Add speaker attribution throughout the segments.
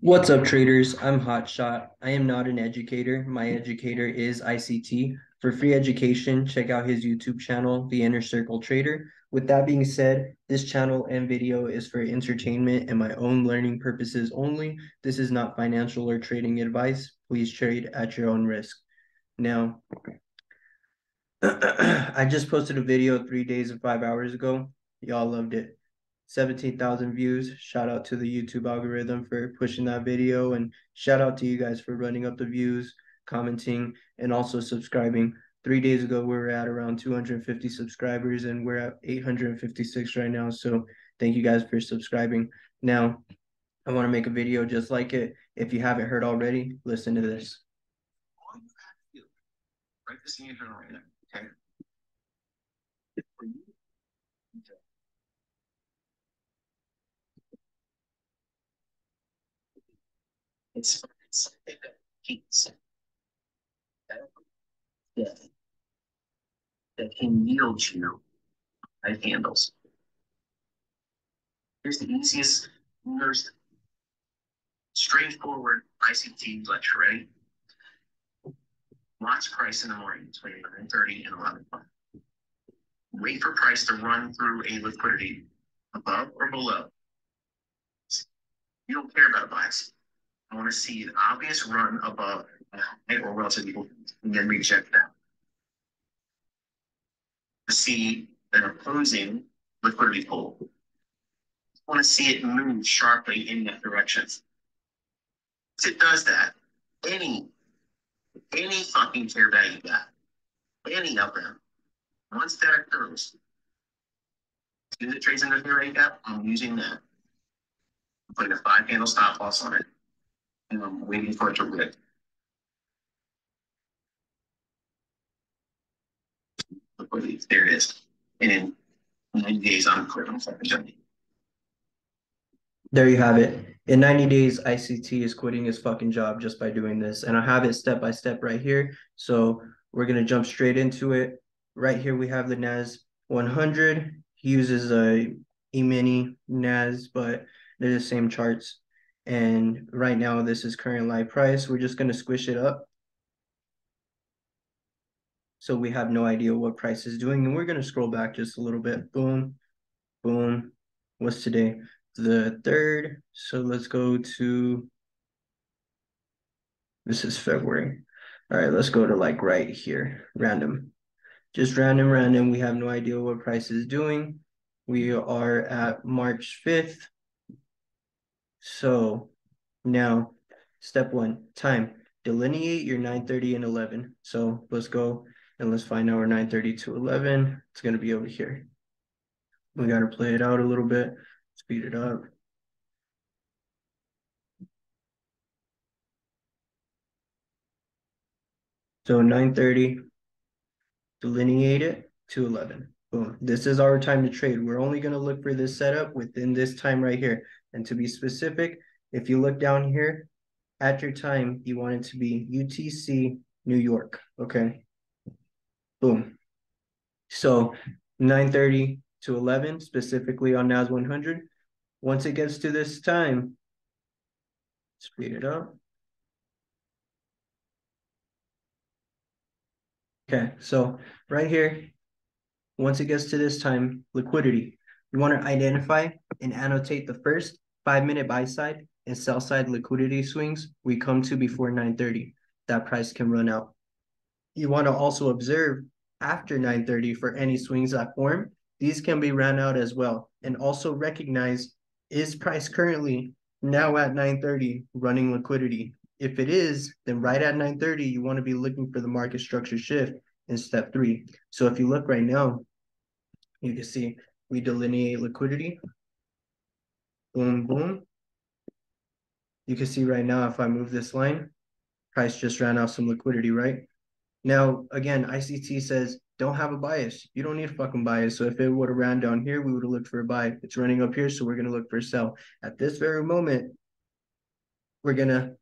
Speaker 1: What's up, traders? I'm Hotshot. I am not an educator. My educator is ICT. For free education, check out his YouTube channel, The Inner Circle Trader. With that being said, this channel and video is for entertainment and my own learning purposes only. This is not financial or trading advice. Please trade at your own risk. Now, I just posted a video 3 days and 5 hours ago. Y'all loved it. 17,000 views. Shout out to the YouTube algorithm for pushing that video, and shout out to you guys for running up the views, commenting, and also subscribing. 3 days ago, we were at around 250 subscribers, and we're at 856 right now. So thank you guys for subscribing. Now, I want to make a video just like it. If you haven't heard already, listen to this. All you have to do, write this in your journal right now, okay? It's something that keeps that, that can yield you right handles. Here's the easiest, most straightforward ICT lecture. Ready? Watch price in the morning between 9:30 and 11. Wait for price to run through a liquidity above or below. You don't care about a bias. I want to see an obvious run above a high or relative equal, and then reject that. To see an opposing liquidity pull. I want to see it move sharply in that direction. If it does that, any fucking fair value gap, any of them, once that occurs, as soon as it trades in the fair value gap, I'm using that. I'm putting a 5 candle stop loss on it, and I'm waiting for it to rip. Liquidity, there it is. And in 90 days, I'm clear on 5%. There you have it. In 90 days, ICT is quitting his fucking job just by doing this. And I have it step by step right here. So we're going to jump straight into it. Right here, we have the NAS 100. He uses a E-mini NAS, but they're the same charts. And right now, this is current live price. We're just going to squish it up. So we have no idea what price is doing. And we're going to scroll back just a little bit. Boom, boom. What's today? The 3rd. So let's go to, this is February. All right, let's go to like right here, random. Just random. We have no idea what price is doing. We are at March 5th. So now step 1, time. Delineate your 9:30 and 11. So let's go and let's find our 9:30 to 11. It's going to be over here. We got to play it out a little bit, speed it up. So 9:30, delineate it to 11. Boom. This is our time to trade. We're only going to look for this setup within this time right here. And to be specific, if you look down here at your time, you want it to be UTC New York. Okay. Boom. So 9:30 to 11, specifically on NAS 100. Once it gets to this time, speed it up. Okay, so right here, once it gets to this time, liquidity, you want to identify and annotate the first 5-minute buy side and sell side liquidity swings we come to before 9:30. That price can run out. You want to also observe after 9:30 for any swings that form. These can be ran out as well. And also recognize, is price currently now at 9:30 running liquidity? If it is, then right at 9:30, you want to be looking for the market structure shift in step 3. So if you look right now, you can see we delineate liquidity. Boom, boom. You can see right now, if I move this line, price just ran out some liquidity, right? Now, again, ICT says, don't have a bias. You don't need a fucking bias. So if it would have ran down here, we would have looked for a buy. It's running up here, so we're going to look for a sell. At this very moment, we're going to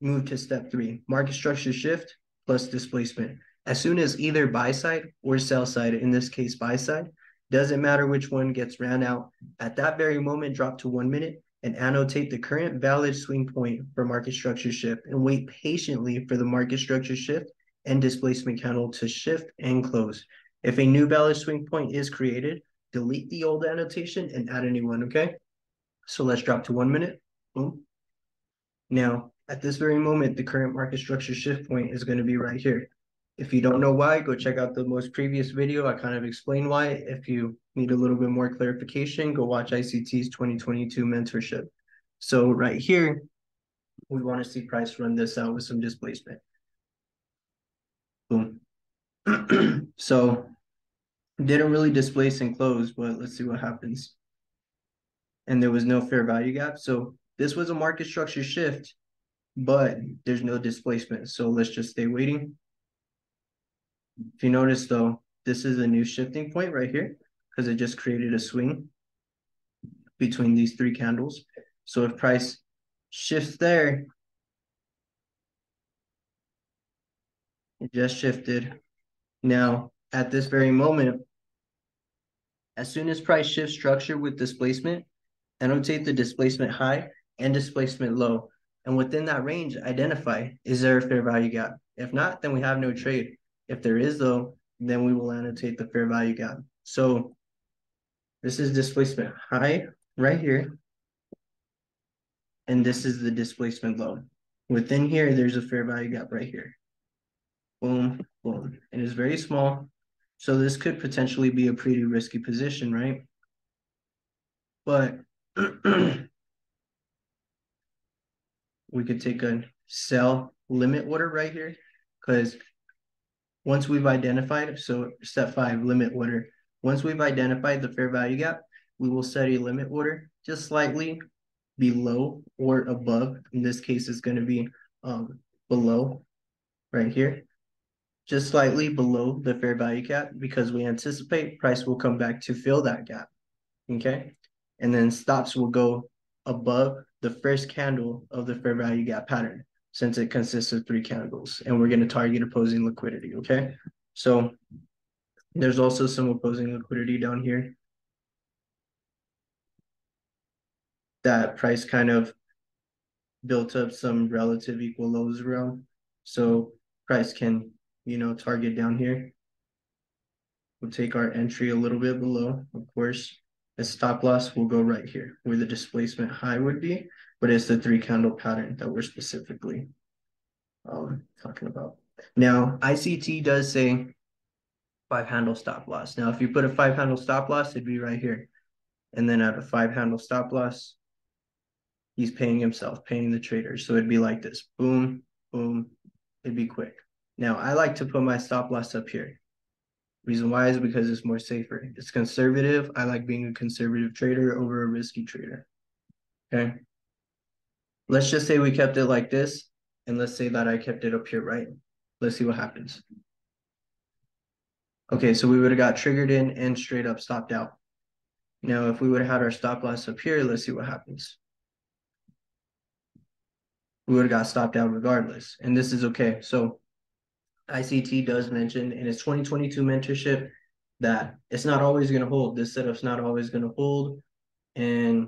Speaker 1: move to step 3, market structure shift plus displacement. As soon as either buy side or sell side, in this case, buy side, doesn't matter which one gets ran out. At that very moment, drop to 1 minute. and annotate the current valid swing point for market structure shift and wait patiently for the market structure shift and displacement candle to shift and close. If a new valid swing point is created, delete the old annotation and add a new one, okay? So let's drop to 1 minute. Boom. Now, at this very moment, the current market structure shift point is going to be right here. If you don't know why, go check out the most previous video. I kind of explain why. If you need a little bit more clarification, go watch ICT's 2022 mentorship. So right here, we want to see price run this out with some displacement. Boom. So didn't really displace and close, but let's see what happens. And there was no fair value gap. So this was a market structure shift, but there's no displacement. So let's just stay waiting. If you notice though, this is a new shifting point right here because it just created a swing between these three candles. So if price shifts there, it just shifted. Now, at this very moment, as soon as price shifts structure with displacement, annotate the displacement high and displacement low. And within that range, identify, is there a fair value gap? If not, then we have no trade. If there is though, then we will annotate the fair value gap. So this is displacement high right here. And this is the displacement low. Within here, there's a fair value gap right here. Boom, boom. And it's very small. So this could potentially be a pretty risky position, right? But we could take a sell limit order right here because once we've identified, so step 5, limit order. Once we've identified the fair value gap, we will set a limit order just slightly below or above. In this case, it's going to be below right here, just slightly below the fair value gap because we anticipate price will come back to fill that gap. Okay. And then stops will go above the first candle of the fair value gap pattern since it consists of 3 candles and we're going to target opposing liquidity. Okay. So there's also some opposing liquidity down here that price kind of built up some relative equal lows around. So price can, target down here. We'll take our entry a little bit below, of course. The stop loss will go right here where the displacement high would be, but it's the 3 candle pattern that we're specifically talking about. Now, ICT does say 5 handle stop loss. Now, if you put a 5 handle stop loss, it'd be right here. And then at a 5 handle stop loss, he's paying himself, paying the trader. So it'd be like this, boom, boom, it'd be quick. Now, I like to put my stop loss up here. Reason why is because it's more safer. It's conservative. I like being a conservative trader over a risky trader. Okay. Let's just say we kept it like this. And let's say that I kept it up here, right? Let's see what happens. Okay, so we would have got triggered in and straight up stopped out. Now, if we would have had our stop loss up here, let's see what happens. We would have got stopped out regardless. And this is okay. So ICT does mention in its 2022 mentorship that it's not always going to hold. This setup's not always going to hold. And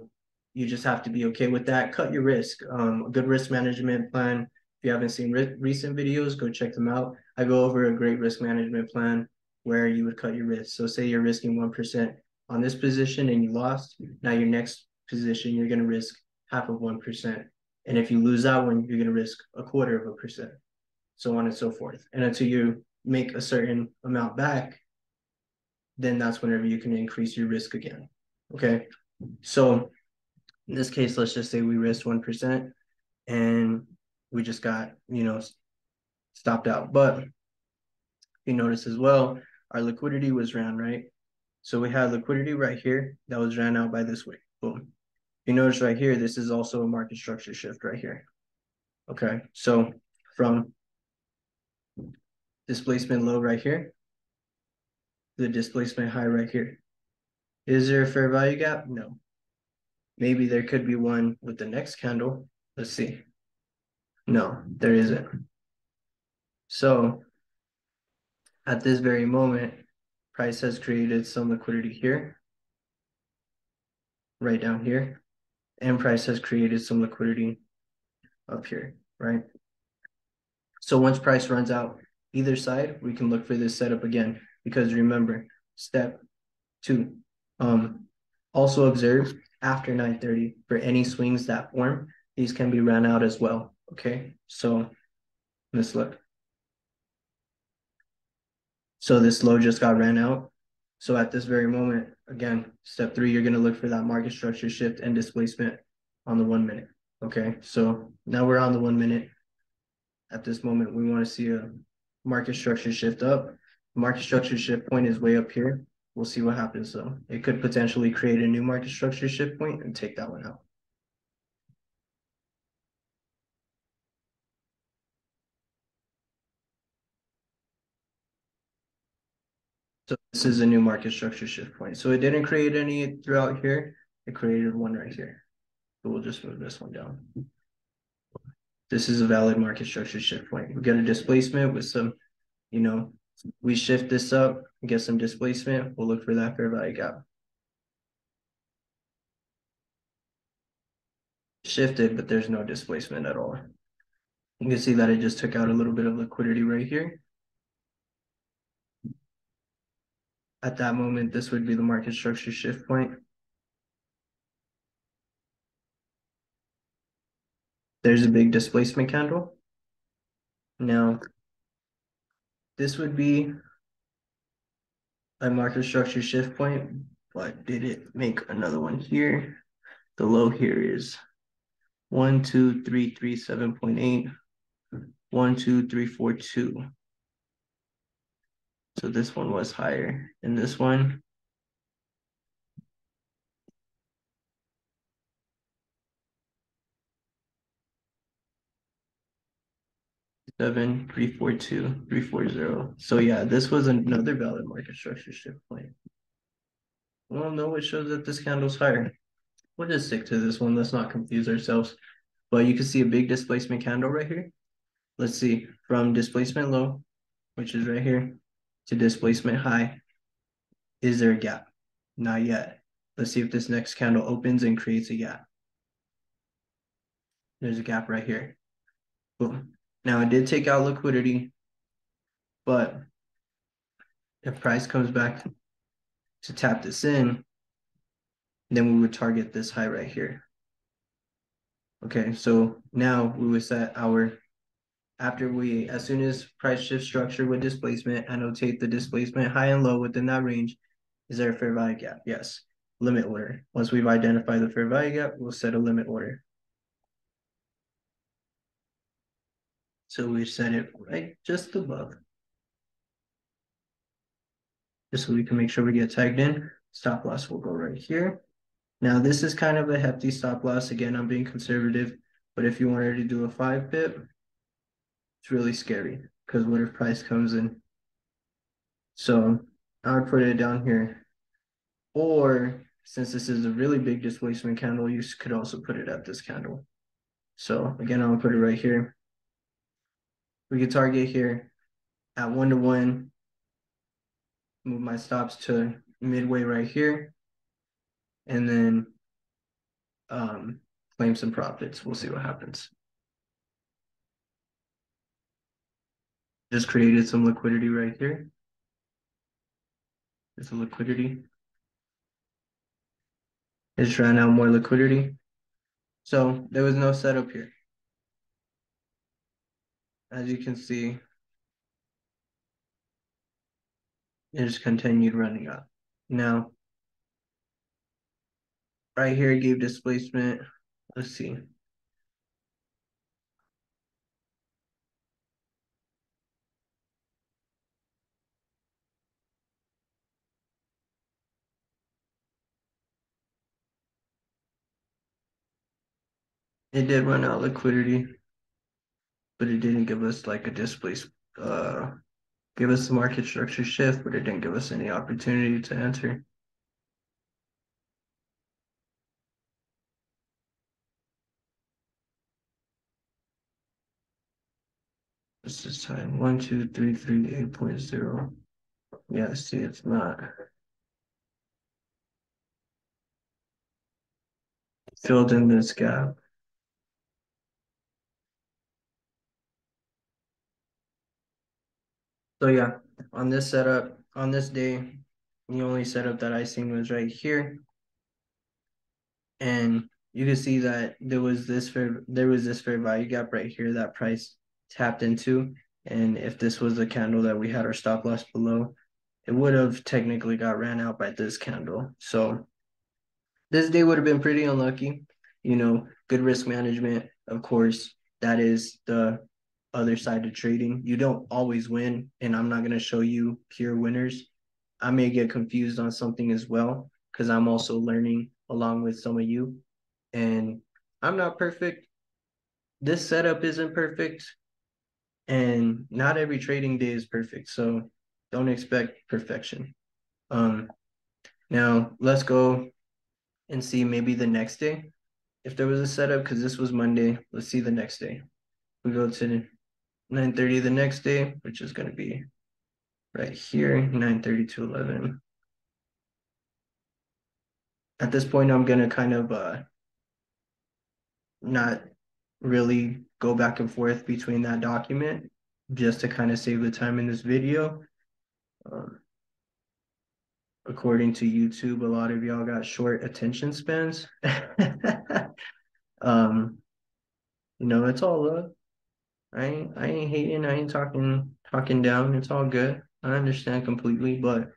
Speaker 1: you just have to be okay with that. Cut your risk. A good risk management plan. If you haven't seen recent videos, go check them out. I go over a great risk management plan where you would cut your risk. So say you're risking 1% on this position and you lost. Now your next position, you're going to risk half of 1%. And if you lose that one, you're going to risk 1/4%, so on and so forth. And until you make a certain amount back, then that's whenever you can increase your risk again. Okay. So in this case, let's just say we risked 1% and we just got, stopped out. But you notice as well, our liquidity was ran, right? So we had liquidity right here that was ran out by this way. Boom. You notice right here, this is also a market structure shift right here. Okay. So from displacement low right here, the displacement high right here. Is there a fair value gap? No. Maybe there could be one with the next candle. Let's see. No, there isn't. So at this very moment, price has created some liquidity here, right down here. and price has created some liquidity up here, right? So once price runs out either side, we can look for this setup again, because remember, step two, also observe after 9:30 for any swings that form, these can be ran out as well, okay? So let's look. So this low just got ran out. So at this very moment, again, step three, you're gonna look for that market structure shift and displacement on the 1 minute, okay? So now we're on the 1 minute. At this moment, we want to see a market structure shift up. Market structure shift point is way up here. We'll see what happens though. It could potentially create a new market structure shift point and take that one out. So this is a new market structure shift point. So it didn't create any throughout here. It created one right here. So we'll just move this one down. This is a valid market structure shift point. We get a displacement with some, we shift this up, get some displacement. We'll look for that fair value gap. Shifted, but there's no displacement at all. You can see that it just took out a little bit of liquidity right here. At that moment, this would be the market structure shift point. There's a big displacement candle. Now, this would be a market structure shift point, but did it make another one here? The low here is 12337.8, 12342. So this one was higher, and this one 7342340. So yeah, this was another valid market structure shift point. Well, no, it shows that this candle's higher. We'll just stick to this one. Let's not confuse ourselves. But you can see a big displacement candle right here. Let's see, from displacement low, which is right here, to displacement high, is there a gap? Not yet. Let's see if this next candle opens and creates a gap. There's a gap right here. Boom. Now it did take out liquidity, but if price comes back to tap this in, then we would target this high right here. Okay, so now we would set our, as soon as price shift structure with displacement, annotate the displacement high and low within that range. Is there a fair value gap? Yes. Limit order. Once we've identified the fair value gap, we'll set a limit order. So we set it right just above, just so we can make sure we get tagged in. Stop loss will go right here. Now this is kind of a hefty stop loss. Again, I'm being conservative, but if you wanted to do a 5 pip, it's really scary because what if price comes in? So I would put it down here. Or since this is a really big displacement candle, you could also put it at this candle. So again, I'll put it right here. We could target here at 1-to-1, move my stops to midway right here, and then claim some profits. We'll see what happens. Just created some liquidity right here. There's a liquidity. It's ran out more liquidity. So there was no setup here. As you can see, it just continued running up. Now, right here, it gave displacement. Let's see. It did run out liquidity, but it didn't give us like a give us the market structure shift, but it didn't give us any opportunity to enter. This is time 12338.0. Yeah, see, it's not. filled in this gap. So yeah, on this setup, on this day, the only setup that I seen was right here. And you can see that there was this fair value gap right here that price tapped into. And if this was the candle that we had our stop loss below, it would have technically got ran out by this candle. So this day would have been pretty unlucky. You know, good risk management, of course, that is the other side of trading. You don't always win, and I'm not going to show you pure winners. I may get confused on something as well because I'm also learning along with some of you. And I'm not perfect. This setup isn't perfect, and not every trading day is perfect. So don't expect perfection. Um, Now let's go and see maybe the next day if there was a setup because this was Monday. Let's see the next day. We go to 9:30 the next day, which is going to be right here, 9:30 to 11. At this point, I'm going to kind of not really go back and forth between that document just to kind of save the time in this video. Um, According to YouTube, a lot of y'all got short attention spans. um, it's all love. I ain't hating, I ain't talking down. It's all good. I understand completely, but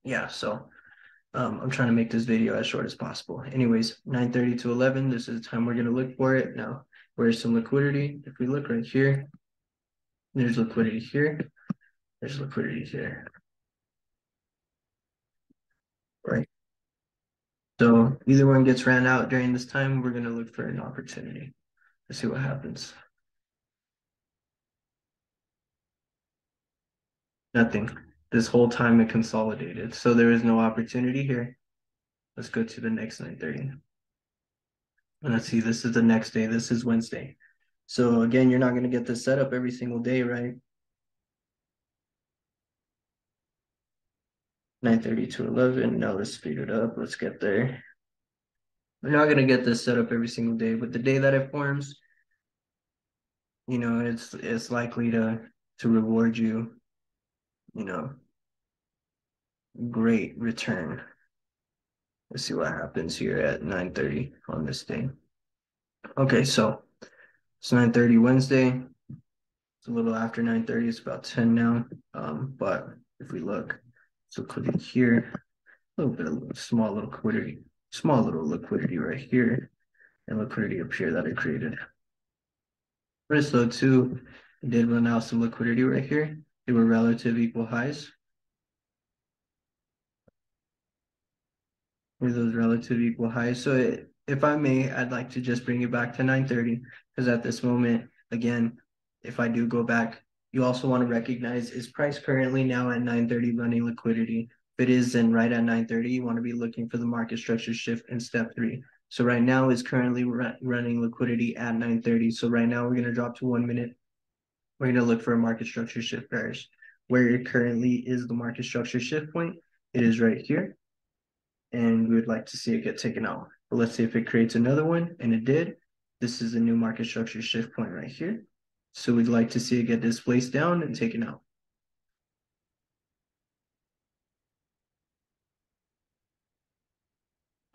Speaker 1: yeah, so I'm trying to make this video as short as possible. Anyways, 9:30 to 11, this is the time we're gonna look for it. Now, where's some liquidity? If we look right here, there's liquidity here, there's liquidity here, right? So either one gets ran out during this time, we're gonna look for an opportunity. Let's see what happens. Nothing. This whole time it consolidated. So there is no opportunity here. Let's go to the next 9:30. And let's see, this is the next day. This is Wednesday. So again, you're not going to get this set up every single day, right? 9:30 to 11. Now let's speed it up. Let's get there. We're not going to get this set up every single day, but the day that it forms, it's likely to reward you, you know, great return. Let's see what happens here at 9:30 on this day. Okay, so it's 9:30 Wednesday. It's a little after 9:30. It's about 10 now. But if we look, so click here, a little bit of small little liquidity right here, and liquidity up here that I created. Pretty slow too. I did run out some liquidity right here. They were relative equal highs. Were those relative equal highs? So if I may, I'd like to just bring it back to 9:30 because at this moment, again, if I do go back, you also want to recognize is price currently now at 9:30 running liquidity. If it is then right at 9:30, you want to be looking for the market structure shift in step 3. So right now is currently running liquidity at 9:30. So right now we're going to drop to 1 minute. We're going to look for a market structure shift pairs. Where it currently is the market structure shift point, it is right here. And we would like to see it get taken out. But let's see if it creates another one, and it did. This is a new market structure shift point right here. So we'd like to see it get displaced down and taken out.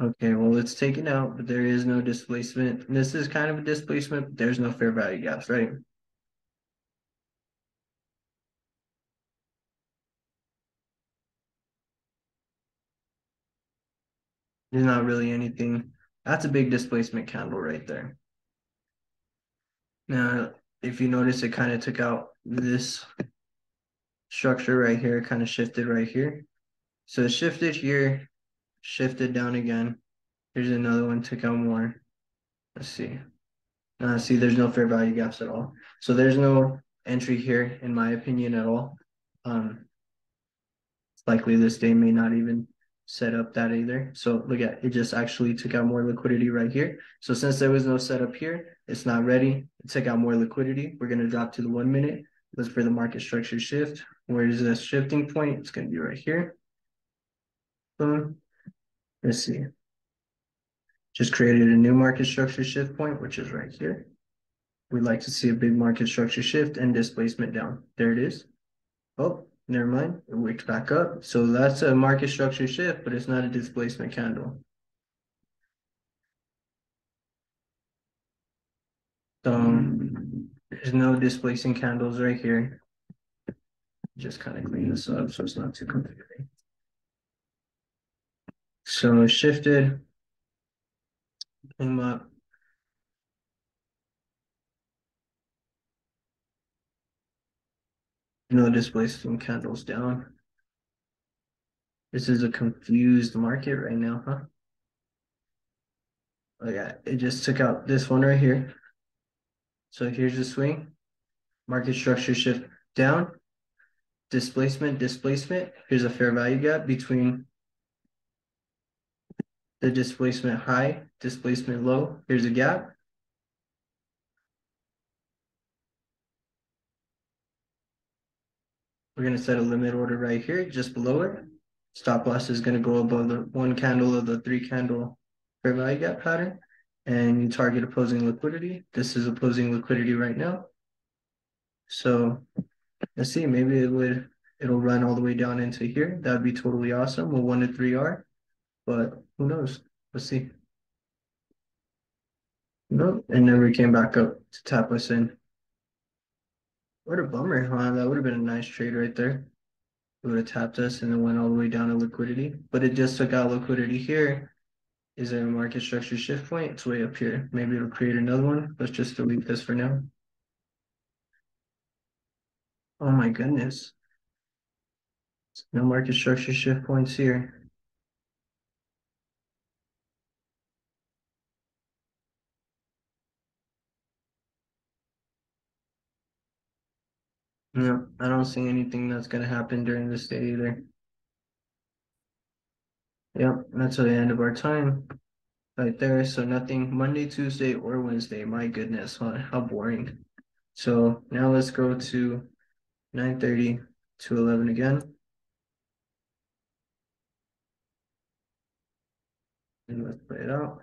Speaker 1: Okay, well, it's taken out, but there is no displacement. This is kind of a displacement, but there's no fair value gaps, right? There's not really anything. That's a big displacement candle right there. Now, if you notice, it kind of took out this structure right here, kind of shifted right here. So it shifted here, shifted down again. Here's another one, took out more. Let's see. See, there's no fair value gaps at all. So there's no entry here, in my opinion, at all. It's likely this day may not even set up that either. So look at it, just actually took out more liquidity right here. So since there was no setup here, it's not ready. It took out more liquidity. We're going to drop to the 1 minute. Look for the market structure shift. Where is this shifting point? It's going to be right here. Boom. Let's see. Just created a new market structure shift point, which is right here. We'd like to see a big market structure shift and displacement down. There it is. Oh, never mind. It wicked back up. So that's a market structure shift, but it's not a displacement candle. So there's no displacing candles right here. Just kind of clean this up so it's not too confusing. So it shifted, came up. No displacing candles down. This is a confused market right now, huh? Oh yeah, it just took out this one right here. So here's the swing, market structure shift down, displacement, displacement. Here's a fair value gap between the displacement high, displacement low. Here's a gap. We're gonna set a limit order right here, just below it. Stop loss is gonna go above the one candle of the 3 candle fair value gap pattern. And you target opposing liquidity. This is opposing liquidity right now. So let's see, maybe it'll run all the way down into here. That'd be totally awesome. Well, 1 to 3 are, but who knows? Let's see. No, and then we came back up to tap us in. What a bummer, huh? That would have been a nice trade right there. It would have tapped us and then went all the way down to liquidity, but it just took out liquidity here. Is there a market structure shift point? It's way up here. Maybe it'll create another one. Let's just delete this for now. Oh my goodness. No market structure shift points here. No, I don't see anything that's gonna happen during this day either. Yep, that's the end of our time right there. So nothing Monday, Tuesday, or Wednesday. My goodness, huh? How boring. So now let's go to 9:30 to 11 again. And let's play it out.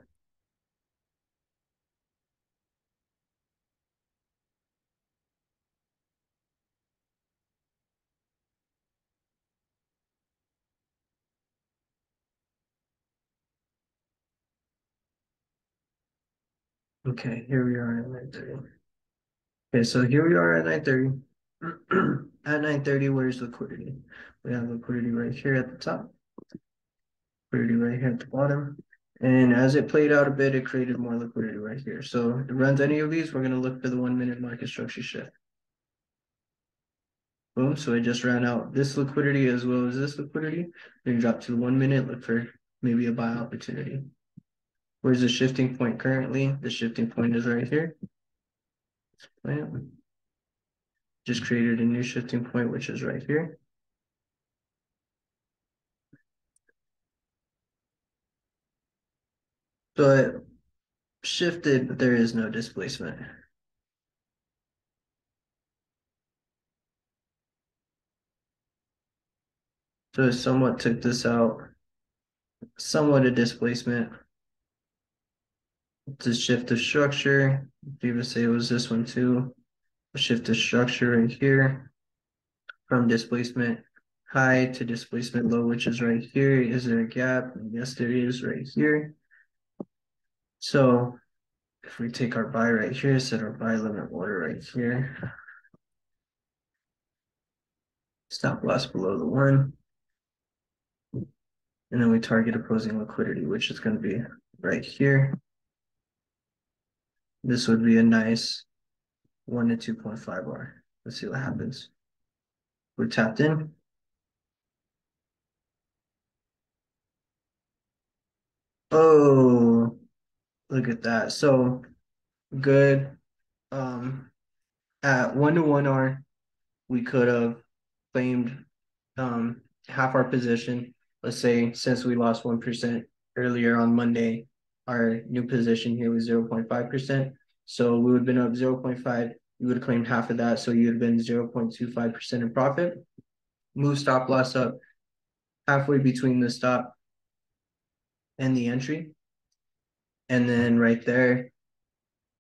Speaker 1: Okay, here we are at 9:30. Okay, so here we are at 9:30. At 9:30, where's liquidity? We have liquidity right here at the top, liquidity right here at the bottom. And as it played out a bit, it created more liquidity right here. So if it runs any of these, we're going to look for the 1 minute market structure shift. Boom, so it just ran out this liquidity as well as this liquidity. Then drop to the 1 minute, look for maybe a buy opportunity. Where's the shifting point currently? The shifting point is right here. Just created a new shifting point, which is right here. So it shifted, but there is no displacement. So it somewhat took this out, somewhat a displacement. To shift the structure, people say it was this one too. Shift the structure right here from displacement high to displacement low, which is right here. Is there a gap? Yes, there is right here. So if we take our buy right here, set our buy limit order right here. Stop loss below the 1. And then we target opposing liquidity, which is going to be right here. This would be a nice 1 to 2.5 bar. Let's see what happens. We're tapped in. Oh, look at that. So good. At 1 to 1 R, we could have claimed half our position. Let's say since we lost 1% earlier on Monday, our new position here was 0.5%. So we would have been up 0.5. You would have claimed half of that. So you would have been 0.25% in profit. Move stop loss up halfway between the stop and the entry. And then right there,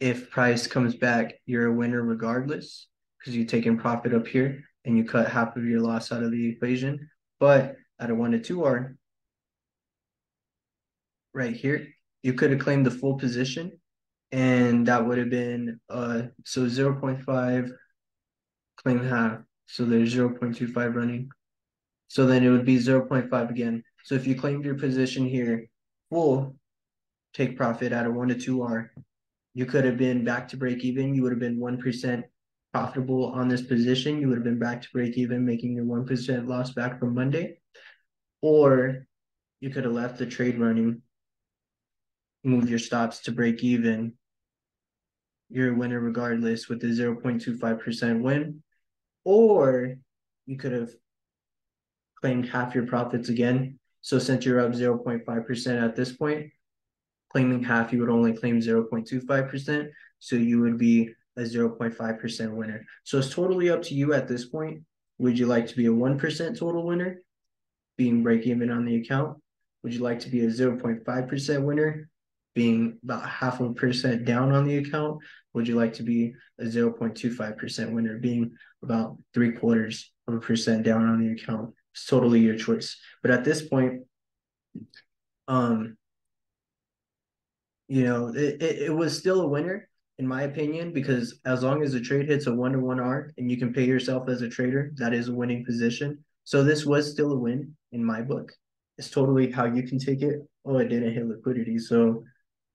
Speaker 1: if price comes back, you're a winner regardless because you take in profit up here and you cut half of your loss out of the equation. But at a 1 to 2R, right here, you could have claimed the full position and that would have been so 0.5 claim half. So there's 0.25 running. So then it would be 0.5 again. So if you claimed your position here full, take profit at a 1 to 2R, you could have been back to break even. You would have been 1% profitable on this position. You would have been back to break even, making your 1% loss back from Monday. Or you could have left the trade running, move your stops to break even. You're a winner regardless with the 0.25% win. Or you could have claimed half your profits again. So since you're up 0.5% at this point, claiming half, you would only claim 0.25%. So you would be a 0.5% winner. So it's totally up to you at this point. Would you like to be a 1% total winner, being break even on the account? Would you like to be a 0.5% winner, being about half of a percent down on the account? Would you like to be a 0.25% winner, being about 0.75% down on the account? It's totally your choice. But at this point, um, it was still a winner in my opinion, because as long as the trade hits a 1 to 1R and you can pay yourself as a trader, that is a winning position. So this was still a win in my book. It's totally how you can take it. Oh, it didn't hit liquidity, so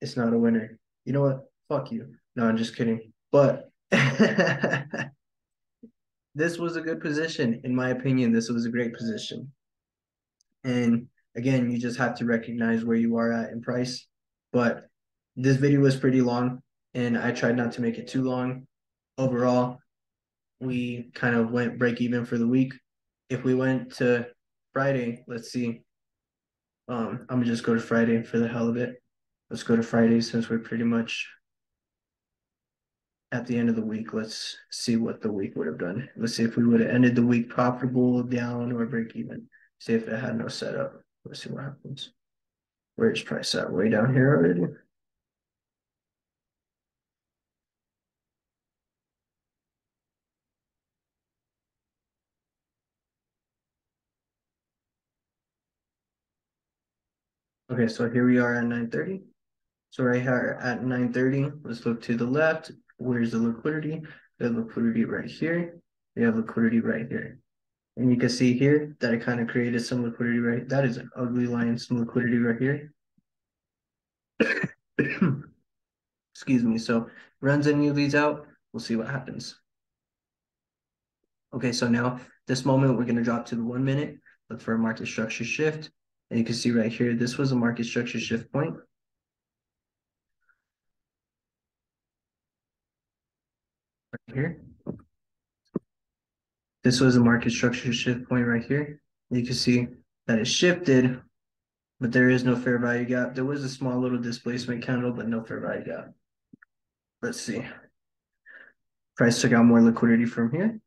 Speaker 1: it's not a winner. You know what? Fuck you. No, I'm just kidding. But this was a good position. In my opinion, this was a great position. And again, you just have to recognize where you are at in price. But this video was pretty long and I tried not to make it too long. Overall, we kind of went break even for the week. If we went to Friday, let's see. I'm gonna just go to Friday for the hell of it. Let's go to Friday since we're pretty much at the end of the week. Let's see what the week would have done. Let's see if we would have ended the week profitable, down, or break even. See if it had no setup. Let's see what happens. Where's price at? Way down here already. Okay, so here we are at 9:30. So right here at 9:30, let's look to the left. Where's the liquidity? We have liquidity right here. We have liquidity right here. And you can see here that it kind of created some liquidity right. That is an ugly line, some liquidity right here. Excuse me. So runs any of these out, we'll see what happens. Okay, so now this moment we're going to drop to the 1 minute, look for a market structure shift. And you can see right here, this was a market structure shift point. Right here. This was a market structure shift point right here. You can see that it shifted, but there is no fair value gap. There was a small little displacement candle, but no fair value gap. Let's see. Price took out more liquidity from here.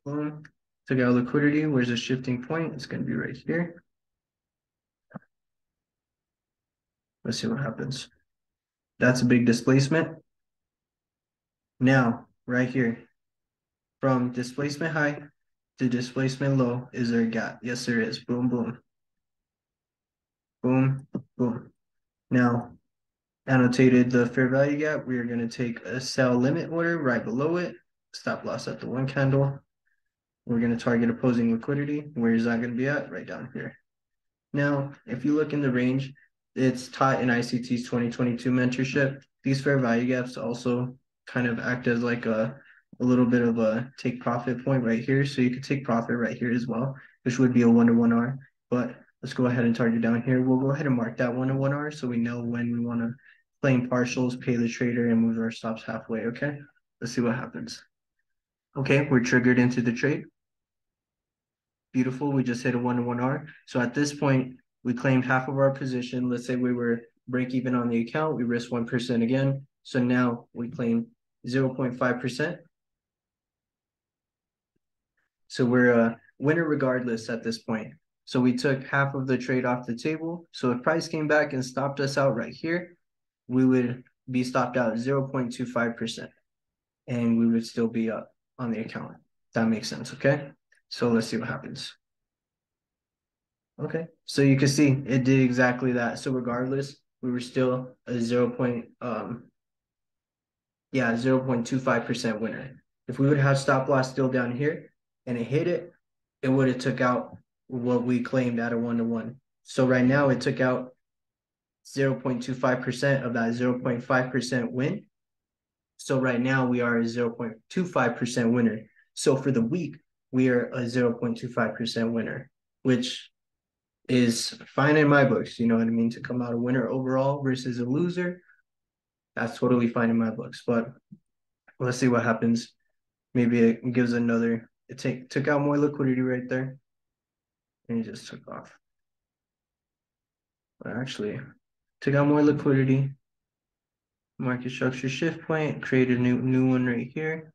Speaker 1: Boom. Took out liquidity. Where's the shifting point? It's going to be right here. Let's see what happens. That's a big displacement. Now, right here, from displacement high to displacement low, is there a gap? Yes, there is. Boom, boom. Boom, boom. Now, annotated the fair value gap. We are going to take a sell limit order right below it. Stop loss at the one candle. We're going to target opposing liquidity. Where is that going to be at? Right down here. Now, if you look in the range, it's taught in ICT's 2022 mentorship. These fair value gaps also kind of act as like a little bit of a take profit point right here. So you could take profit right here as well, which would be a 1 to 1R. But let's go ahead and target down here. We'll go ahead and mark that 1 to 1R so we know when we want to claim partials, pay the trader, and move our stops halfway. Okay, let's see what happens. Okay, we're triggered into the trade. Beautiful. We just hit a 1 to 1R. So at this point, we claimed half of our position. Let's say we were break even on the account. We risked 1% again. So now we claim 0.5%. So we're a winner regardless at this point. So we took half of the trade off the table. So if price came back and stopped us out right here, we would be stopped out 0.25%, and we would still be up on the account. That makes sense, okay? So let's see what happens. Okay, so you can see it did exactly that. So regardless, we were still a 0.25% winner. If we would have stop loss still down here and it hit it, it would have took out what we claimed at a 1-to-1. So right now it took out 0.25% of that 0.5% win. So right now we are a 0.25% winner. So for the week, we are a 0.25% winner, which is fine in my books. You know what I mean? To come out a winner overall versus a loser, that's totally fine in my books. But let's see what happens. Maybe it gives another. It took out more liquidity right there, and it just took off. But actually, took out more liquidity. Market structure shift point. Create a new one right here.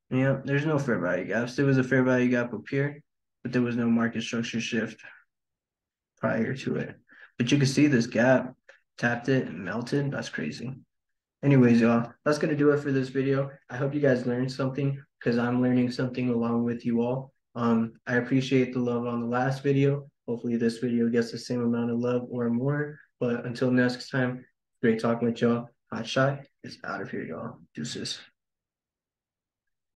Speaker 1: Yeah, there's no fair value gaps. There was a fair value gap up here, but there was no market structure shift prior to it. But you can see this gap tapped it and melted. That's crazy. Anyways, y'all, that's gonna do it for this video. I hope you guys learned something because I'm learning something along with you all. I appreciate the love on the last video. Hopefully this video gets the same amount of love or more. But until next time, great talking with y'all. Hot Shot is out of here, y'all. Deuces.